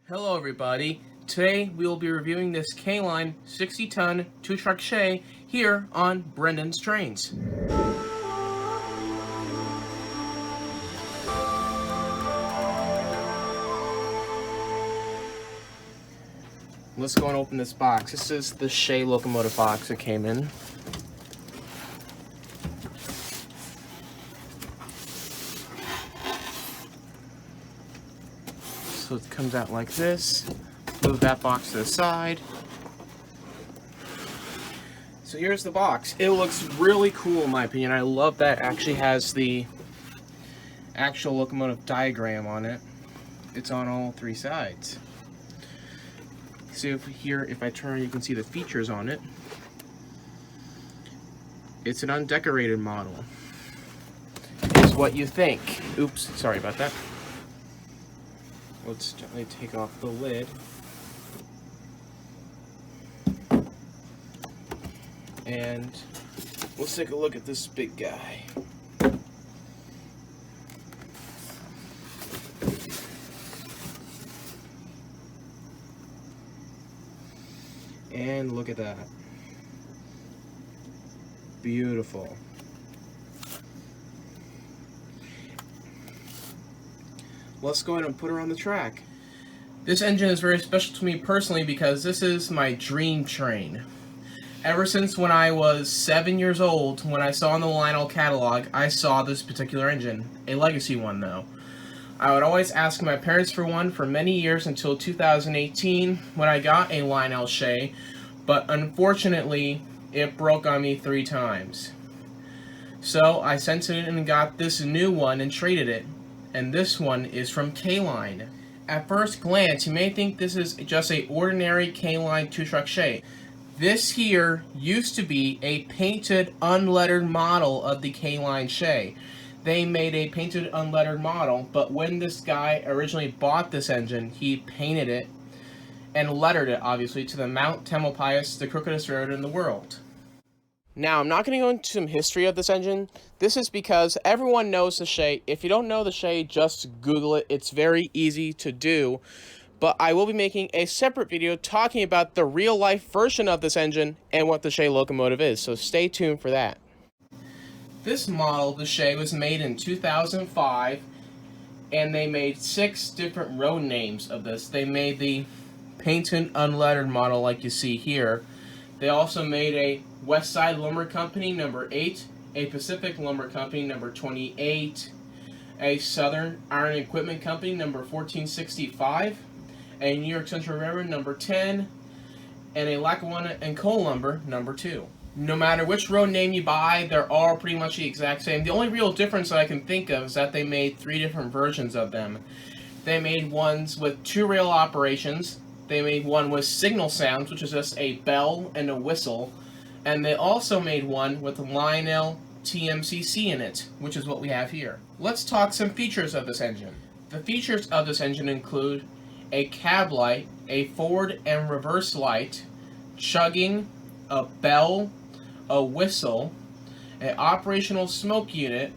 Hello everybody, today we will be reviewing this K Line 60-ton 2-truck Shay here on Brendan's Trains. Let's go and open this box. This is the Shay locomotive box it came in. So it comes out like this. Move that box to the side. So here's the box. It looks really cool in my opinion. I love that it actually has the actual locomotive diagram on it. It's on all three sides. See if I turn, you can see the features on it. It's an undecorated model. Is what you think. Oops, sorry about that. Let's gently take off the lid. And let's take a look at this big guy. And look at that. Beautiful. Let's go ahead and put her on the track. This engine is very special to me personally because this is my dream train. Ever since when I was 7 years old, when I saw in the Lionel catalog, I saw this particular engine. A legacy one though. I would always ask my parents for one for many years until 2018 when I got a Lionel Shay, but unfortunately it broke on me 3 times. So I sent it and got this new one and traded it. And this one is from K Line. At first glance, you may think this is just a ordinary K Line 2-truck Shay. This here used to be a painted unlettered model of the K Line Shay. They made a painted unlettered model, but when this guy originally bought this engine, he painted it and lettered it, obviously, to the Mount Tamalpais, the crookedest road in the world. Now, I'm not going to go into some history of this engine. This is because everyone knows the Shay. If you don't know the Shay, just Google it. It's very easy to do. But I will be making a separate video talking about the real-life version of this engine and what the Shay locomotive is, so stay tuned for that. This model, the Shay, was made in 2005, and they made 6 different road names of this. They made the painted unlettered model like you see here. They also made a West Side Lumber Company number 8, a Pacific Lumber Company number 28, a Southern Iron Equipment Company number 1465, a New York Central Railroad number 10, and a Lackawanna and Coal Lumber number 2. No matter which road name you buy, they're all pretty much the exact same. The only real difference that I can think of is that they made 3 different versions of them. They made ones with 2 rail operations. They made one with signal sounds, which is just a bell and a whistle. And they also made one with Lionel TMCC in it, which is what we have here. Let's talk some features of this engine. The features of this engine include a cab light, a forward and reverse light, chugging, a bell, a whistle, an operational smoke unit,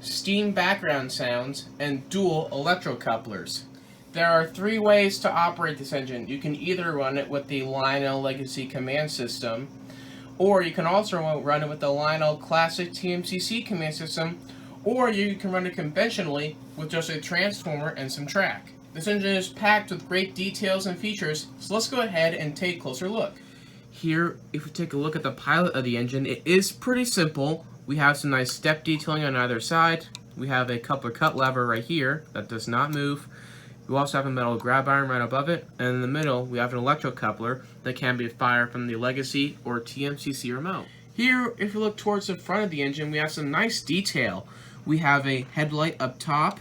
steam background sounds, and dual electrocouplers. There are 3 ways to operate this engine. You can either run it with the Lionel Legacy command system, or you can also run it with the Lionel Classic TMCC command system, or you can run it conventionally with just a transformer and some track. This engine is packed with great details and features, so let's go ahead and take a closer look. Here, if we take a look at the pilot of the engine, it is pretty simple. We have some nice step detailing on either side. We have a coupler cut lever right here that does not move. We also have a metal grab iron right above it, and in the middle we have an electrocoupler that can be fired from the Legacy or TMCC remote. Here, if we look towards the front of the engine, we have some nice detail. We have a headlight up top.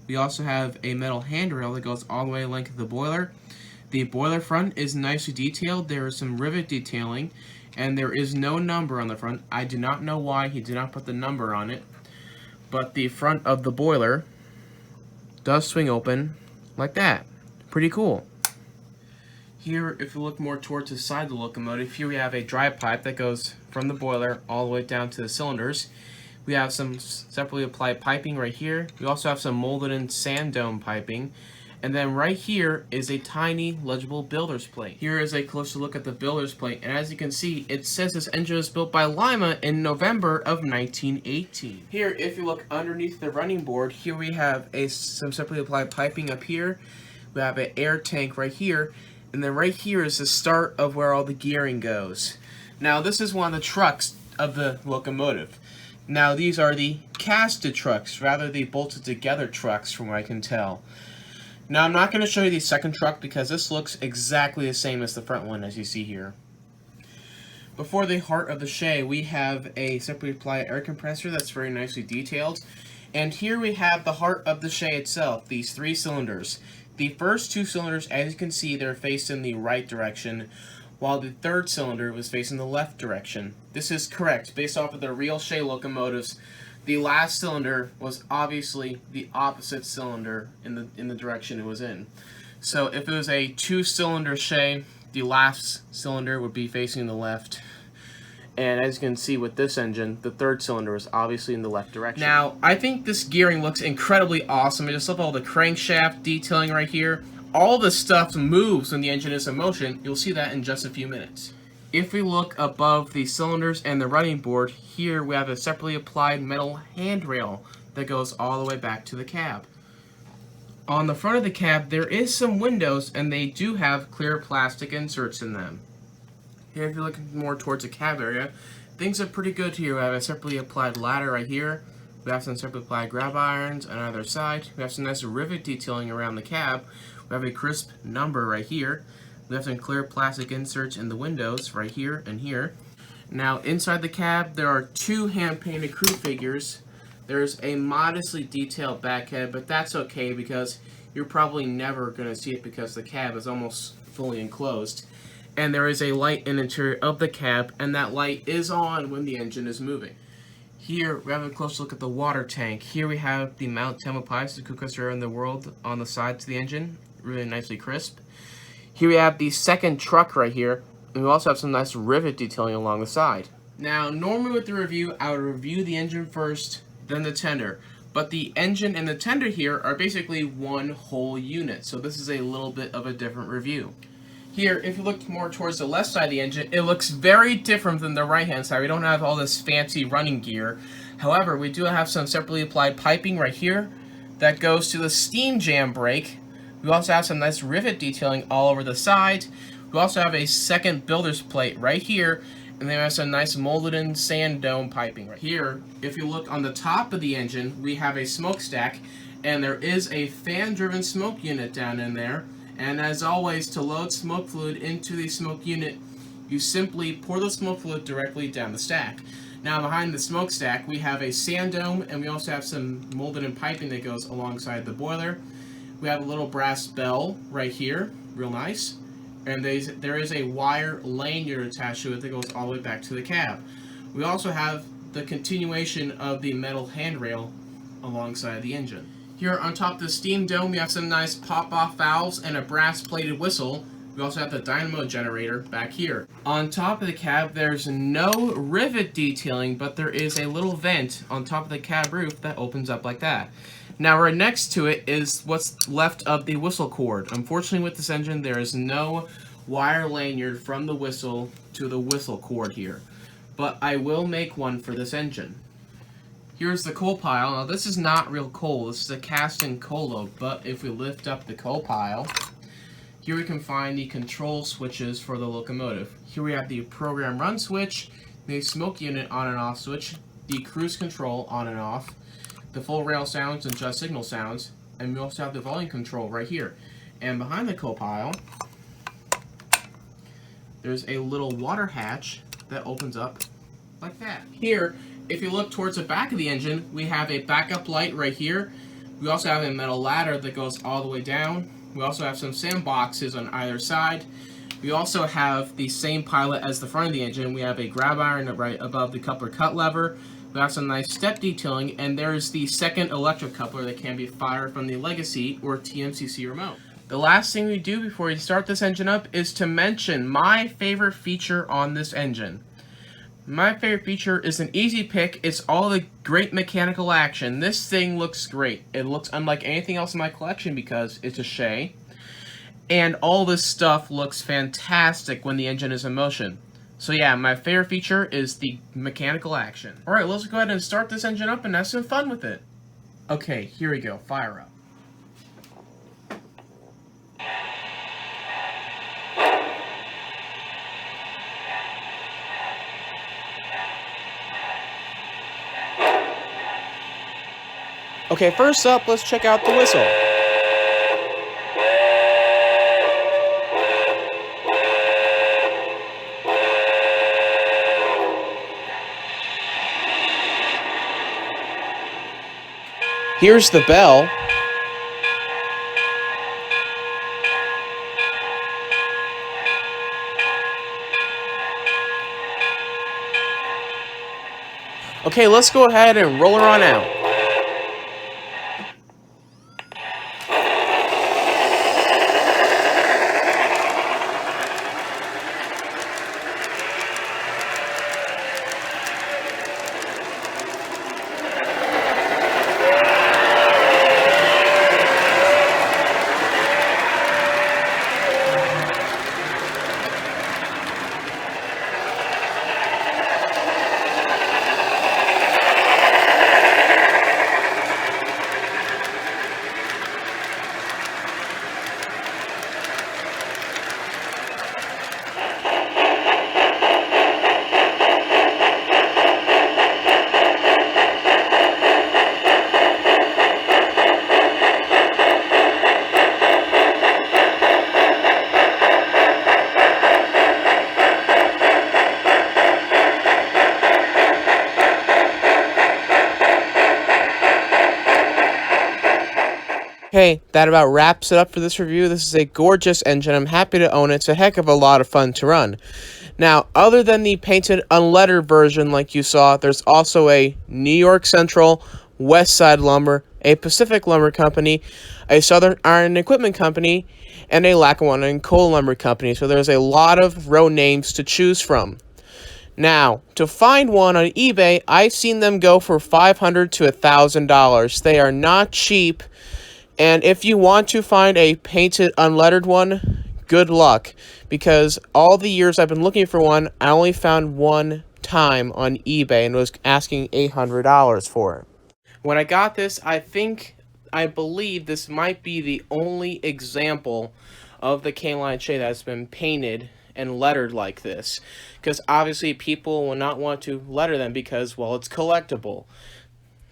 We also have a metal handrail that goes all the way length of the boiler. The boiler front is nicely detailed. There is some rivet detailing, and there is no number on the front. I do not know why he did not put the number on it, but the front of the boiler does swing open like that. Pretty cool. Here, if you look more towards the side of the locomotive, here we have a dry pipe that goes from the boiler all the way down to the cylinders. We have some separately applied piping right here. We also have some molded in sand dome piping. And then right here is a tiny legible builder's plate. Here is a closer look at the builder's plate, and as you can see, it says this engine was built by Lima in November of 1918. Here, if you look underneath the running board, here we have some separately applied piping up here. We have an air tank right here, and then right here is the start of where all the gearing goes. Now, this is one of the trucks of the locomotive. Now, these are the casted trucks, rather the bolted together trucks from what I can tell. Now, I'm not going to show you the second truck because this looks exactly the same as the front one, as you see here. Before the heart of the Shay, we have a separately applied air compressor that's very nicely detailed. And here we have the heart of the Shay itself, these 3 cylinders. The first 2 cylinders, as you can see, they're faced in the right direction, while the 3rd cylinder was facing the left direction. This is correct. Based off of the real Shay locomotives, the last cylinder was obviously the opposite cylinder in the direction it was in. So if it was a 2-cylinder Shay, the last cylinder would be facing the left. And as you can see with this engine, the 3rd cylinder is obviously in the left direction. Now, I think this gearing looks incredibly awesome. I just love all the crankshaft detailing right here. All this stuff moves when the engine is in motion. You'll see that in just a few minutes. If we look above the cylinders and the running board, here we have a separately applied metal handrail that goes all the way back to the cab. On the front of the cab, there is some windows, and they do have clear plastic inserts in them. Here, if you're looking more towards the cab area, things are pretty good here. We have a separately applied ladder right here. We have some separately applied grab irons on either side. We have some nice rivet detailing around the cab. We have a crisp number right here. We have some clear plastic inserts in the windows right here and here. Now, inside the cab, there are 2 hand-painted crew figures. There's a modestly detailed back head, but that's okay because you're probably never going to see it because the cab is almost fully enclosed. And there is a light in the interior of the cab, and that light is on when the engine is moving. Here, we have a close look at the water tank. Here we have the Mount Tamalpais, the coolest air in the world, on the sides of the engine, really nicely crisp. Here we have the second truck right here, and we also have some nice rivet detailing along the side. Now, normally with the review, I would review the engine first, then the tender. But the engine and the tender here are basically one whole unit, so this is a little bit of a different review. Here, if you look more towards the left side of the engine, it looks very different than the right-hand side. We don't have all this fancy running gear. However, we do have some separately applied piping right here that goes to the steam jam brake. We also have some nice rivet detailing all over the side. We also have a second builder's plate right here, and then we have some nice molded in sand dome piping right here. If you look on the top of the engine, we have a smokestack, and there is a fan-driven smoke unit down in there. And as always, to load smoke fluid into the smoke unit, you simply pour the smoke fluid directly down the stack. Now behind the smokestack, we have a sand dome, and we also have some molded in piping that goes alongside the boiler. We have a little brass bell right here, real nice. And there is a wire lanyard attached to it that goes all the way back to the cab. We also have the continuation of the metal handrail alongside the engine. Here on top of the steam dome, we have some nice pop-off valves and a brass-plated whistle. We also have the dynamo generator back here. On top of the cab, there's no rivet detailing, but there is a little vent on top of the cab roof that opens up like that. Now, right next to it is what's left of the whistle cord. Unfortunately, with this engine, there is no wire lanyard from the whistle to the whistle cord here. But I will make one for this engine. Here's the coal pile. Now, this is not real coal. This is a cast-in coal load. But if we lift up the coal pile, here we can find the control switches for the locomotive. Here we have the program run switch, the smoke unit on and off switch, the cruise control on and off, the full rail sounds and just signal sounds, and we also have the volume control right here. And behind the coal pile, there's a little water hatch that opens up like that. Here, if you look towards the back of the engine, we have a backup light right here. We also have a metal ladder that goes all the way down. We also have some sandboxes on either side. We also have the same pilot as the front of the engine. We have a grab iron right above the coupler cut lever. We have some nice step detailing, and there's the second electric coupler that can be fired from the Legacy or TMCC remote. The last thing we do before we start this engine up is to mention my favorite feature on this engine. My favorite feature is an easy pick. It's all the great mechanical action. This thing looks great. It looks unlike anything else in my collection because it's a Shay. And all this stuff looks fantastic when the engine is in motion. So yeah, my favorite feature is the mechanical action. Alright, let's go ahead and start this engine up and have some fun with it. Okay, here we go. Fire up. Okay, first up, let's check out the whistle. Here's the bell. Okay, let's go ahead and roll her on out. Okay, that about wraps it up for this review. This is a gorgeous engine. I'm happy to own it. It's a heck of a lot of fun to run. Now, other than the painted unlettered version like you saw, there's also a New York Central, West Side Lumber, a Pacific Lumber Company, a Southern Iron Equipment Company, and a Lackawanna and Coal Lumber Company. So there's a lot of road names to choose from. Now, to find one on eBay, I've seen them go for $500 to $1,000. They are not cheap. And if you want to find a painted unlettered one, good luck. Because all the years I've been looking for one, I only found one time on eBay and was asking $800 for it. When I got this, I believe this might be the only example of the K Line Shay that's been painted and lettered like this. Because obviously people will not want to letter them because, well, it's collectible.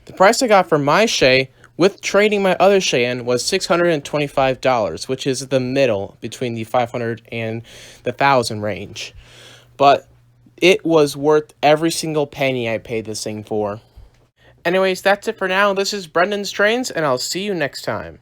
The price I got for my Shay, with trading my other Shay in, was $625, which is the middle between the $500 and the $1,000 range. But it was worth every single penny I paid this thing for. Anyways, that's it for now. This is Brendan's Trains, and I'll see you next time.